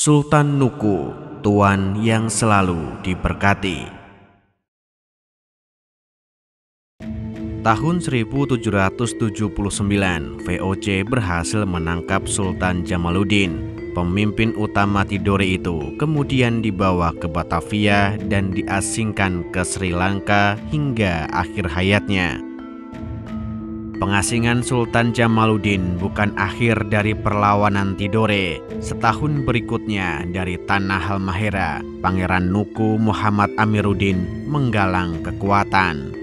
Sultan Nuku, Tuan yang selalu diberkati. Tahun 1779, VOC berhasil menangkap Sultan Jamaluddin. Pemimpin utama Tidore itu kemudian dibawa ke Batavia dan diasingkan ke Sri Lanka hingga akhir hayatnya. Pengasingan Sultan Jamaluddin bukan akhir dari perlawanan Tidore. Setahun berikutnya dari tanah Halmahera, Pangeran Nuku Muhammad Amiruddin menggalang kekuatan.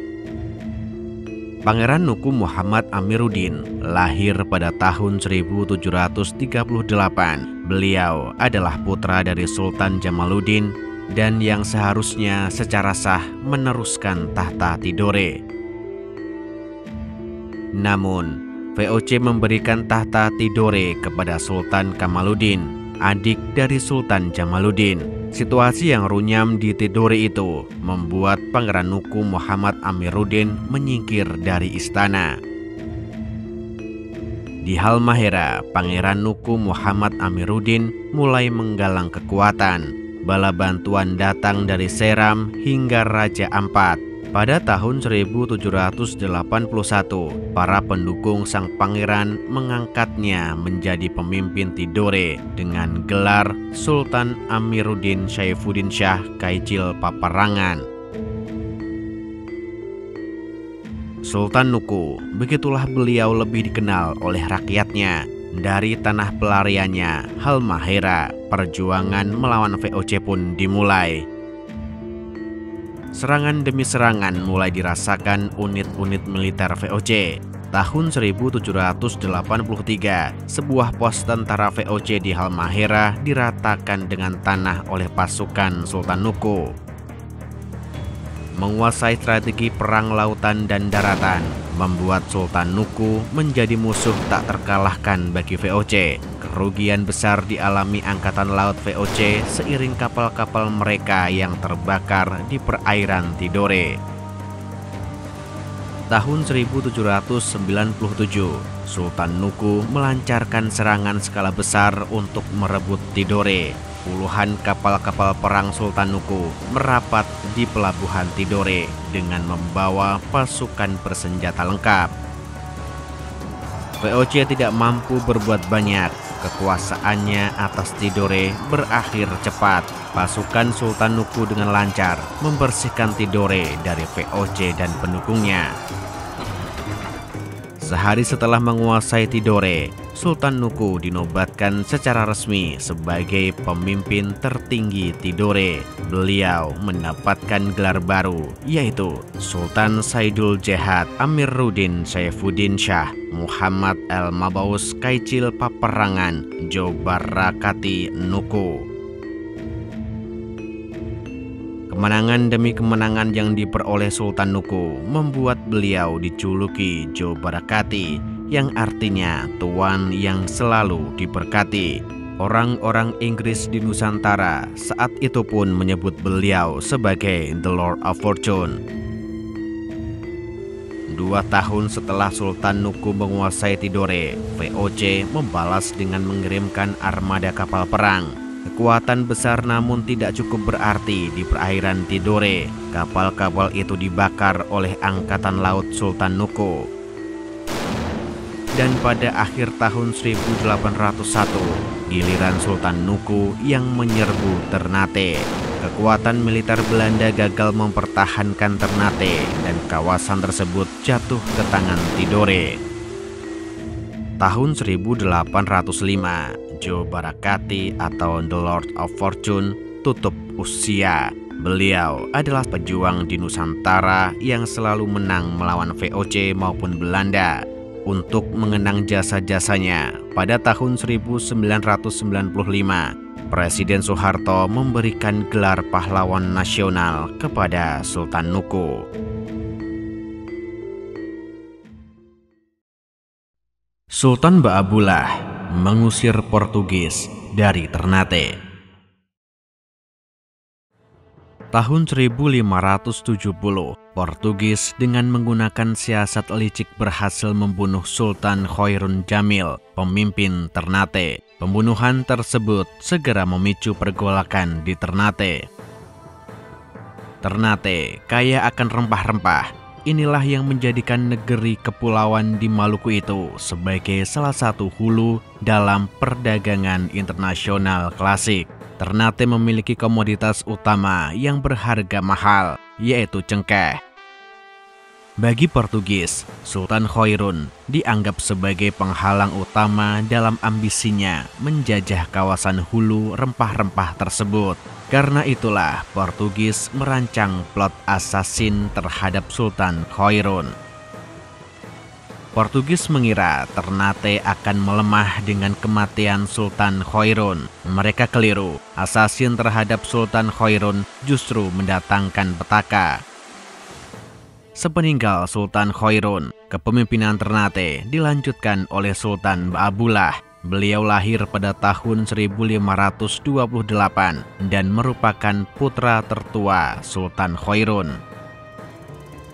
Pangeran Nuku Muhammad Amiruddin lahir pada tahun 1738. Beliau adalah putra dari Sultan Jamaluddin dan yang seharusnya secara sah meneruskan tahta Tidore. Namun, VOC memberikan tahta Tidore kepada Sultan Kamaluddin, adik dari Sultan Jamaluddin. Situasi yang runyam di Tidore itu membuat Pangeran Nuku Muhammad Amiruddin menyingkir dari istana. Di Halmahera, Pangeran Nuku Muhammad Amiruddin mulai menggalang kekuatan. Bala bantuan datang dari Seram hingga Raja Ampat. Pada tahun 1781, para pendukung sang pangeran mengangkatnya menjadi pemimpin Tidore dengan gelar Sultan Amiruddin Saifuddin Shah Kaicil Paparangan. Sultan Nuku, begitulah beliau lebih dikenal oleh rakyatnya. Dari tanah pelariannya, Halmahera, perjuangan melawan VOC pun dimulai. Serangan demi serangan mulai dirasakan unit-unit militer VOC. Tahun 1783, sebuah pos tentara VOC di Halmahera diratakan dengan tanah oleh pasukan Sultan Nuku. Menguasai strategi perang lautan dan daratan membuat Sultan Nuku menjadi musuh tak terkalahkan bagi VOC. Kerugian besar dialami Angkatan Laut VOC seiring kapal-kapal mereka yang terbakar di perairan Tidore. Tahun 1797, Sultan Nuku melancarkan serangan skala besar untuk merebut Tidore. Puluhan kapal-kapal perang Sultan Nuku merapat di pelabuhan Tidore dengan membawa pasukan bersenjata lengkap. VOC tidak mampu berbuat banyak. Kekuasaannya atas Tidore berakhir cepat. Pasukan Sultan Nuku dengan lancar membersihkan Tidore dari VOC dan pendukungnya. Sehari setelah menguasai Tidore, Sultan Nuku dinobatkan secara resmi sebagai pemimpin tertinggi Tidore. Beliau mendapatkan gelar baru, yaitu Sultan Saidul Jihad Amiruddin Saifuddin Shah Muhammad El-Mabaus Kaicil Paparangan Jobarakati Nuku. Kemenangan demi kemenangan yang diperoleh Sultan Nuku membuat beliau dijuluki Jobarakati, yang artinya Tuan yang selalu diberkati. Orang-orang Inggris di Nusantara saat itu pun menyebut beliau sebagai The Lord of Fortune. 2 tahun setelah Sultan Nuku menguasai Tidore, VOC membalas dengan mengirimkan armada kapal perang. Kekuatan besar namun tidak cukup berarti di perairan Tidore. Kapal-kapal itu dibakar oleh Angkatan Laut Sultan Nuku. Dan pada akhir tahun 1801, giliran Sultan Nuku yang menyerbu Ternate. Kekuatan militer Belanda gagal mempertahankan Ternate dan kawasan tersebut jatuh ke tangan Tidore. Tahun 1805, Jobarakati atau The Lord of Fortune tutup usia. Beliau adalah pejuang di Nusantara yang selalu menang melawan VOC maupun Belanda. Untuk mengenang jasa-jasanya, pada tahun 1995, Presiden Soeharto memberikan gelar pahlawan nasional kepada Sultan Nuku. Sultan Baabullah mengusir Portugis dari Ternate. Tahun 1570, Portugis dengan menggunakan siasat licik berhasil membunuh Sultan Khoirun Jamil, pemimpin Ternate. Pembunuhan tersebut segera memicu pergolakan di Ternate. Ternate kaya akan rempah-rempah. Inilah yang menjadikan negeri kepulauan di Maluku itu sebagai salah satu hulu dalam perdagangan internasional klasik. Ternate memiliki komoditas utama yang berharga mahal, yaitu cengkeh. Bagi Portugis, Sultan Khairun dianggap sebagai penghalang utama dalam ambisinya menjajah kawasan hulu rempah-rempah tersebut. Karena itulah Portugis merancang plot assassin terhadap Sultan Khairun. Portugis mengira Ternate akan melemah dengan kematian Sultan Khairun. Mereka keliru, assassin terhadap Sultan Khairun justru mendatangkan petaka. Sepeninggal Sultan Khairun, kepemimpinan Ternate dilanjutkan oleh Sultan Baabullah. Beliau lahir pada tahun 1528 dan merupakan putra tertua Sultan Khairun.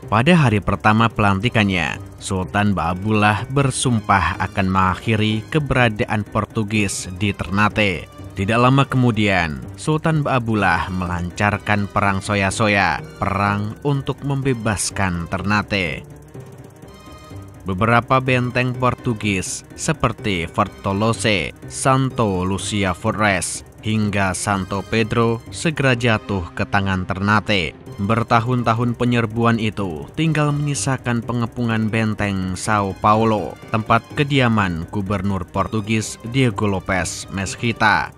Pada hari pertama pelantikannya, Sultan Baabullah bersumpah akan mengakhiri keberadaan Portugis di Ternate. Tidak lama kemudian, Sultan Baabullah melancarkan perang soya-soya, perang untuk membebaskan Ternate. Beberapa benteng Portugis seperti Fort Tolosa, Santo Lucia Fortress, hingga Santo Pedro segera jatuh ke tangan Ternate. Bertahun-tahun penyerbuan itu tinggal menyisakan pengepungan benteng Sao Paulo, tempat kediaman Gubernur Portugis Diego Lopes Mesquita.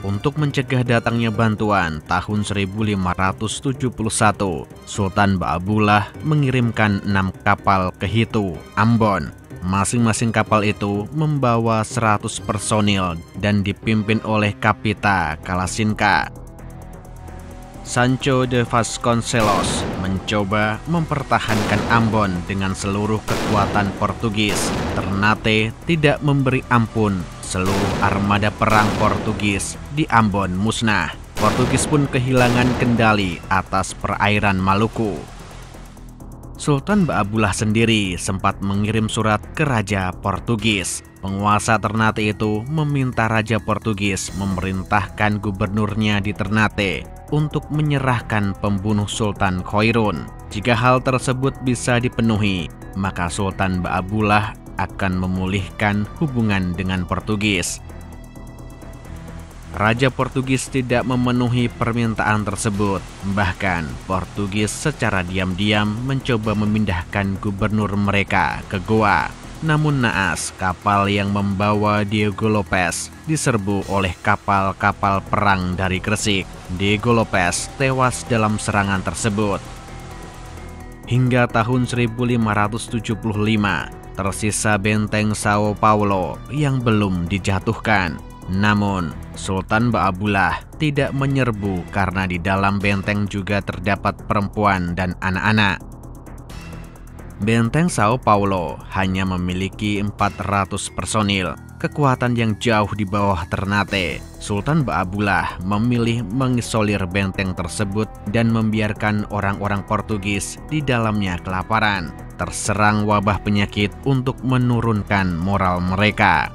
Untuk mencegah datangnya bantuan, tahun 1571, Sultan Baabullah mengirimkan 6 kapal ke Hitu, Ambon. Masing-masing kapal itu membawa 100 personil dan dipimpin oleh Kapita Kalasinka. Sancho de Vasconcelos mencoba mempertahankan Ambon dengan seluruh kekuatan Portugis. Ternate tidak memberi ampun. Seluruh armada perang Portugis di Ambon musnah. Portugis pun kehilangan kendali atas perairan Maluku. Sultan Baabullah sendiri sempat mengirim surat ke Raja Portugis. Penguasa Ternate itu meminta Raja Portugis memerintahkan gubernurnya di Ternate untuk menyerahkan pembunuh Sultan Khairun. Jika hal tersebut bisa dipenuhi, maka Sultan Baabullah akan memulihkan hubungan dengan Portugis. Raja Portugis tidak memenuhi permintaan tersebut. Bahkan, Portugis secara diam-diam mencoba memindahkan gubernur mereka ke Goa. Namun naas, kapal yang membawa Diego Lopes diserbu oleh kapal-kapal perang dari Gresik. Diego Lopes tewas dalam serangan tersebut. Hingga tahun 1575, tersisa benteng Sao Paulo yang belum dijatuhkan. Namun, Sultan Baabullah tidak menyerbu karena di dalam benteng juga terdapat perempuan dan anak-anak. Benteng Sao Paulo hanya memiliki 400 personil, kekuatan yang jauh di bawah Ternate. Sultan Baabullah memilih mengisolir benteng tersebut dan membiarkan orang-orang Portugis di dalamnya kelaparan, terserang wabah penyakit untuk menurunkan moral mereka.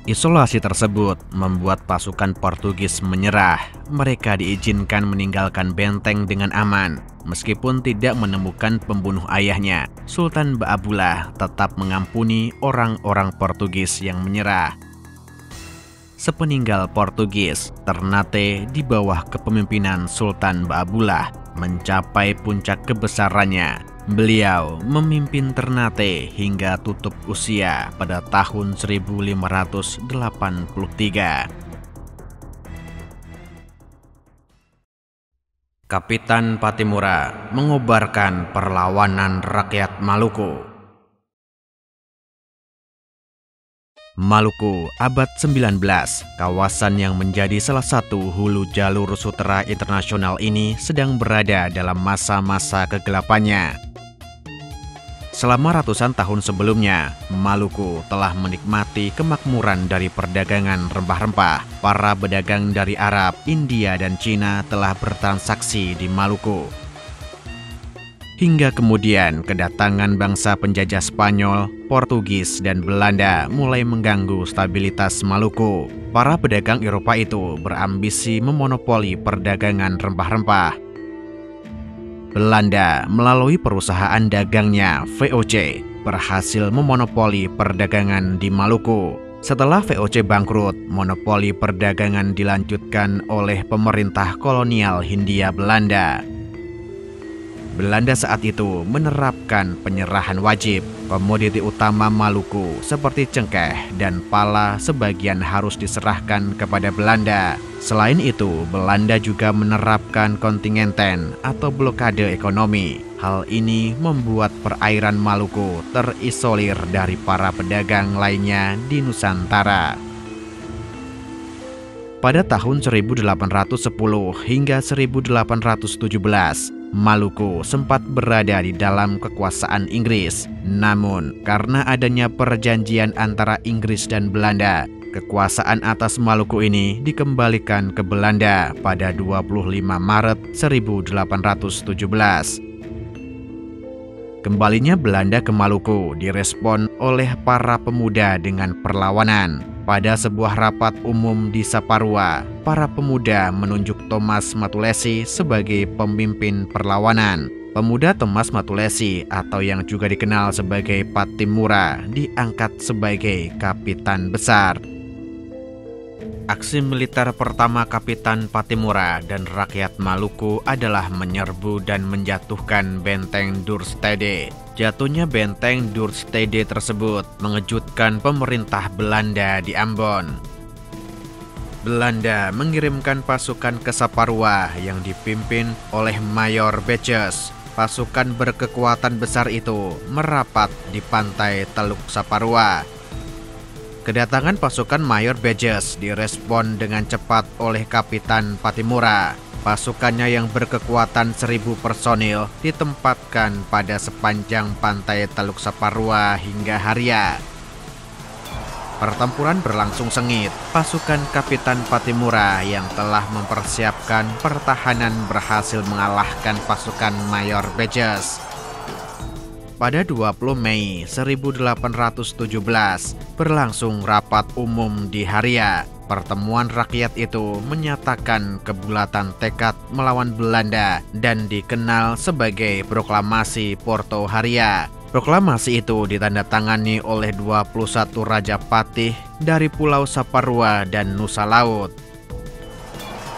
Isolasi tersebut membuat pasukan Portugis menyerah. Mereka diizinkan meninggalkan benteng dengan aman. Meskipun tidak menemukan pembunuh ayahnya, Sultan Baabullah tetap mengampuni orang-orang Portugis yang menyerah. Sepeninggal Portugis, Ternate di bawah kepemimpinan Sultan Baabullah mencapai puncak kebesarannya. Beliau memimpin Ternate hingga tutup usia pada tahun 1583. Kapitan Patimura mengobarkan perlawanan rakyat Maluku. Maluku abad 19, kawasan yang menjadi salah satu hulu jalur sutera internasional ini sedang berada dalam masa-masa kegelapannya. Selama ratusan tahun sebelumnya, Maluku telah menikmati kemakmuran dari perdagangan rempah-rempah. Para pedagang dari Arab, India, dan Cina telah bertransaksi di Maluku. Hingga kemudian kedatangan bangsa penjajah Spanyol, Portugis, dan Belanda mulai mengganggu stabilitas Maluku. Para pedagang Eropa itu berambisi memonopoli perdagangan rempah-rempah. Belanda melalui perusahaan dagangnya VOC berhasil memonopoli perdagangan di Maluku. Setelah VOC bangkrut, monopoli perdagangan dilanjutkan oleh pemerintah kolonial Hindia Belanda. Belanda saat itu menerapkan penyerahan wajib. Komoditi utama Maluku seperti cengkeh dan pala sebagian harus diserahkan kepada Belanda. Selain itu, Belanda juga menerapkan kontingenten atau blokade ekonomi. Hal ini membuat perairan Maluku terisolir dari para pedagang lainnya di Nusantara. Pada tahun 1810 hingga 1817, Maluku sempat berada di dalam kekuasaan Inggris. Namun, karena adanya perjanjian antara Inggris dan Belanda, kekuasaan atas Maluku ini dikembalikan ke Belanda pada 25 Maret 1817. Kembalinya Belanda ke Maluku direspon oleh para pemuda dengan perlawanan. Pada sebuah rapat umum di Saparua, para pemuda menunjuk Thomas Matulesi sebagai pemimpin perlawanan. Pemuda Thomas Matulesi atau yang juga dikenal sebagai Patimura diangkat sebagai kapitan besar. Aksi militer pertama Kapitan Patimura dan rakyat Maluku adalah menyerbu dan menjatuhkan benteng Duurstede. Jatuhnya benteng Duurstede tersebut mengejutkan pemerintah Belanda di Ambon. Belanda mengirimkan pasukan ke Saparua yang dipimpin oleh Mayor Beches. Pasukan berkekuatan besar itu merapat di pantai Teluk Saparua. Kedatangan pasukan Mayor Beches direspon dengan cepat oleh Kapitan Patimura. Pasukannya yang berkekuatan 1.000 personil ditempatkan pada sepanjang pantai Teluk Saparua hingga Haria. Pertempuran berlangsung sengit. Pasukan Kapitan Patimura yang telah mempersiapkan pertahanan berhasil mengalahkan pasukan Mayor Beches. Pada 20 Mei 1817 berlangsung rapat umum di Haria. Pertemuan rakyat itu menyatakan kebulatan tekad melawan Belanda dan dikenal sebagai Proklamasi Porto Haria. Proklamasi itu ditandatangani oleh 21 Raja Patih dari Pulau Saparua dan Nusa Laut.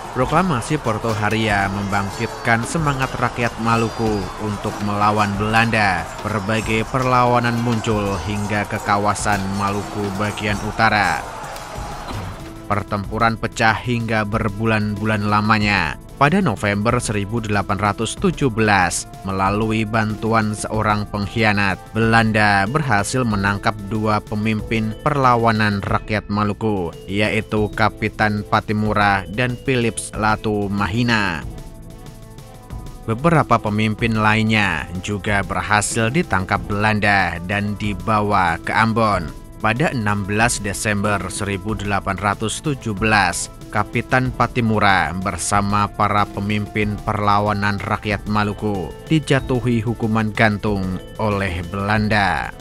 Proklamasi Porto Haria membangkitkan semangat rakyat Maluku untuk melawan Belanda. Berbagai perlawanan muncul hingga ke kawasan Maluku bagian utara. Pertempuran pecah hingga berbulan-bulan lamanya. Pada November 1817, melalui bantuan seorang pengkhianat, Belanda berhasil menangkap 2 pemimpin perlawanan rakyat Maluku, yaitu Kapitan Patimura dan Philips Latu Mahina. Beberapa pemimpin lainnya juga berhasil ditangkap Belanda dan dibawa ke Ambon. Pada 16 Desember 1817, Kapitan Patimura bersama para pemimpin perlawanan rakyat Maluku dijatuhi hukuman gantung oleh Belanda.